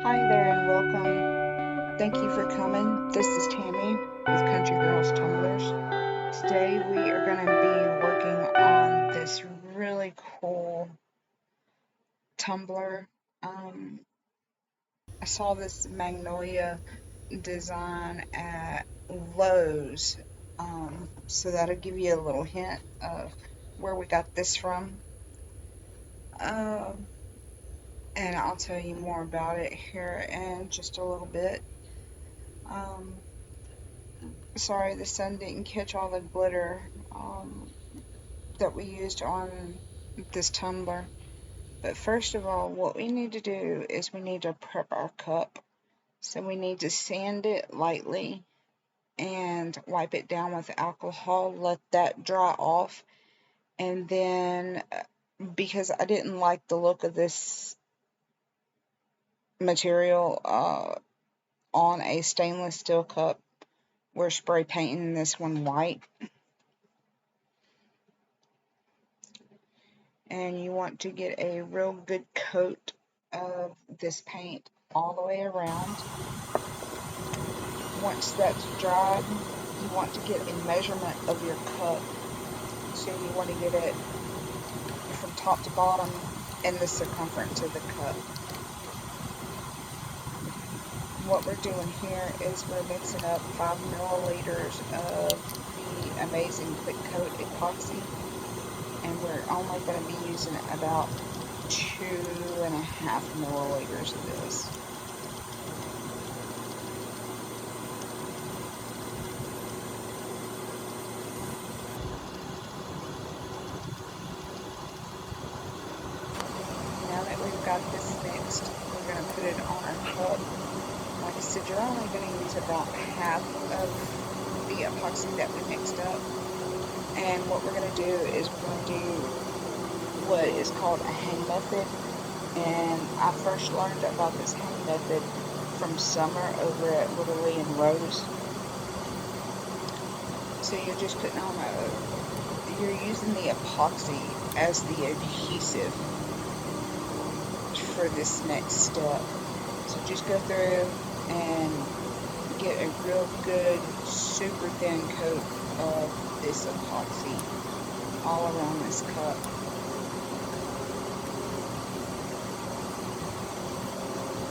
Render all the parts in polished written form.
Hi there and welcome. Thank you for coming. This is Tammy with Country Girls Tumblers. Today we are going to be working on this really cool tumbler. Um, I saw this magnolia design at Lowe's, so that'll give you a little hint of where we got this from. Um, and I'll tell you more about it here in just a little bit. Um, Sorry the sun didn't catch all the glitter that we used on this tumbler. But first of all, what we need to do is we need to prep our cup. So we need to sand it lightly and wipe it down with alcohol, let that dry off. And then, because I didn't like the look of this material on a stainless steel cup, we're spray painting this one white. And you want to get a real good coat of this paint all the way around. Once that's dried, you want to get a measurement of your cup. So you want to get it from top to bottom and the circumference of the cup. What we're doing here is we're mixing up 5 milliliters of the amazing quick coat epoxy, and we're only going to be using about 2.5 milliliters of this. Now that we've got this mixed, we're going to put it on our cup. Like I said, you're only going to use about half of the epoxy that we mixed up. And what we're going to do is we're going to do what is called a hang method. And I first learned about this hang method from Summer over at LittleLee and Rose. So you're just putting on you're using the epoxy as the adhesive for this next step. So just go through and get a real good, super thin coat of this epoxy all around this cup.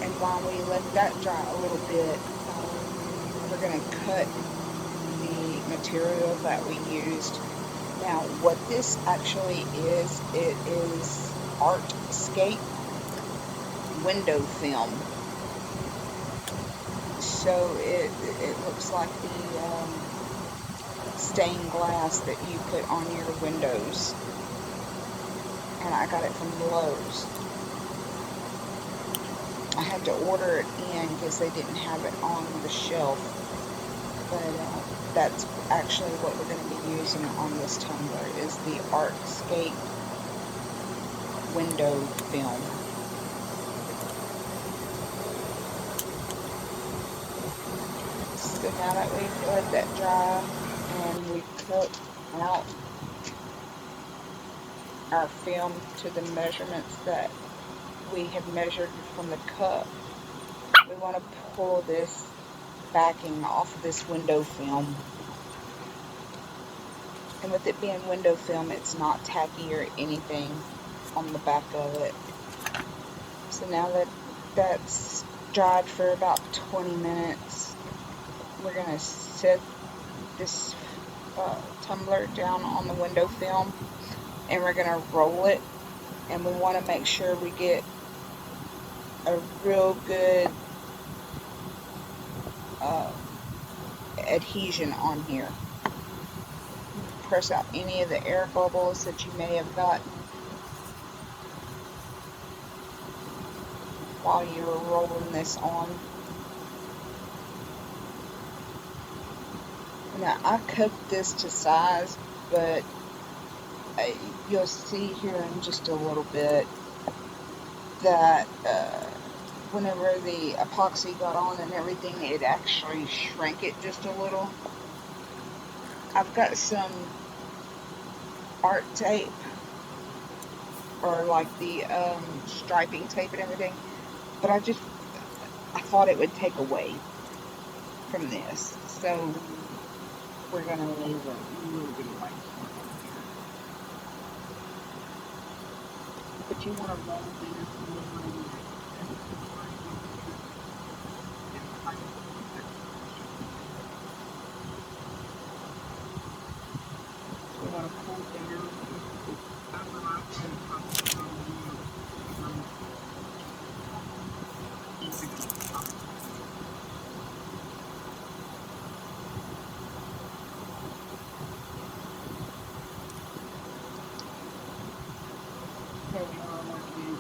And while we let that dry a little bit, we're going to cut the material that we used. Now, what this actually is, it is Artscape window film. So it looks like the stained glass that you put on your windows. And I got it from Lowe's. I had to order it in because they didn't have it on the shelf. But that's actually what we're going to be using on this tumbler is the Artscape window film. So now that we've let that dry and we've cut out our film to the measurements that we have measured from the cup, we want to pull this backing off of this window film. And with it being window film, it's not tacky or anything on the back of it. So now that that's dried for about 20 minutes, we're going to set this tumbler down on the window film and we're going to roll it. And we want to make sure we get a real good adhesion on here. Press out any of the air bubbles that you may have got while you were rolling this on. Now I cut this to size, but you'll see here in just a little bit that whenever the epoxy got on and everything, it actually shrank it just a little. I've got some art tape, or like the striping tape and everything, but I just I thought it would take away from this. So we're going to leave a little bit of white sparkle here. But you want to roll this a little bit. We want to pull down. Here we are working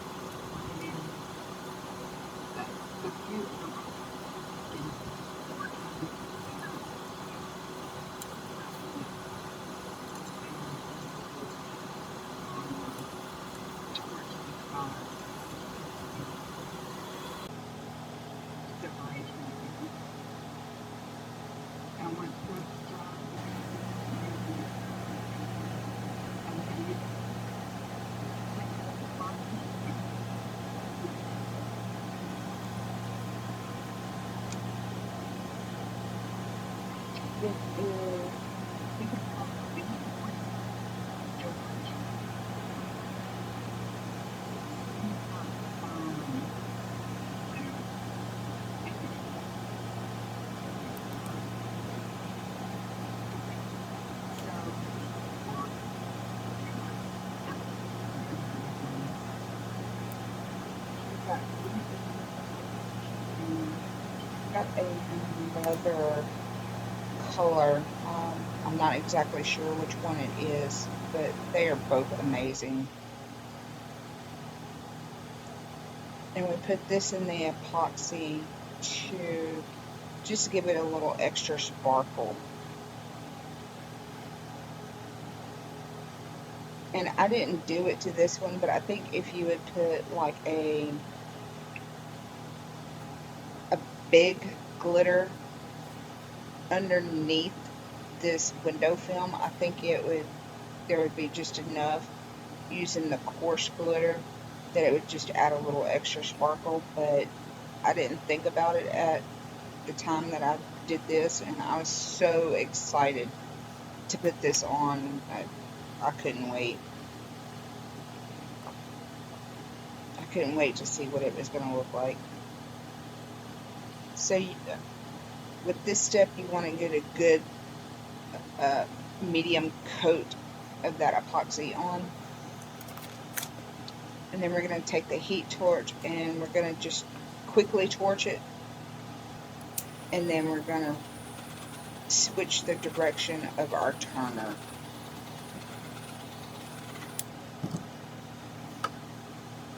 in the cute this is got another color. I'm not exactly sure which one it is, but they are both amazing. And we put this in the epoxy to just give it a little extra sparkle. And I didn't do it to this one, but I think if you would put like a big glitter underneath this window film, I think there would be just enough using the coarse glitter that it would just add a little extra sparkle. But I didn't think about it at the time that I did this, and I was so excited to put this on. I couldn't wait. I couldn't wait to see what it was going to look like. So with this step, you want to get a good medium coat of that epoxy on. And then we're going to take the heat torch and we're going to just quickly torch it. And then we're going to switch the direction of our turner.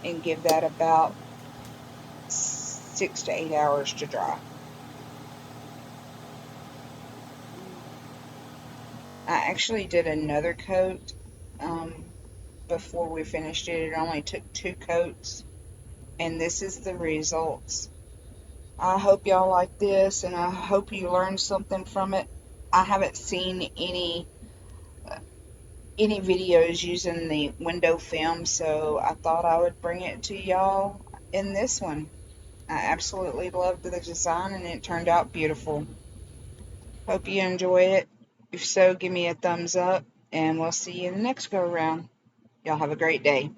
And give that about 6 to 8 hours to dry. I actually did another coat before we finished it. It only took 2 coats, and this is the results. I hope y'all like this, and I hope you learned something from it. I haven't seen any videos using the window film, so I thought I would bring it to y'all in this one. I absolutely loved the design, and it turned out beautiful. Hope you enjoy it. If so, give me a thumbs up, and we'll see you in the next go around. Y'all have a great day.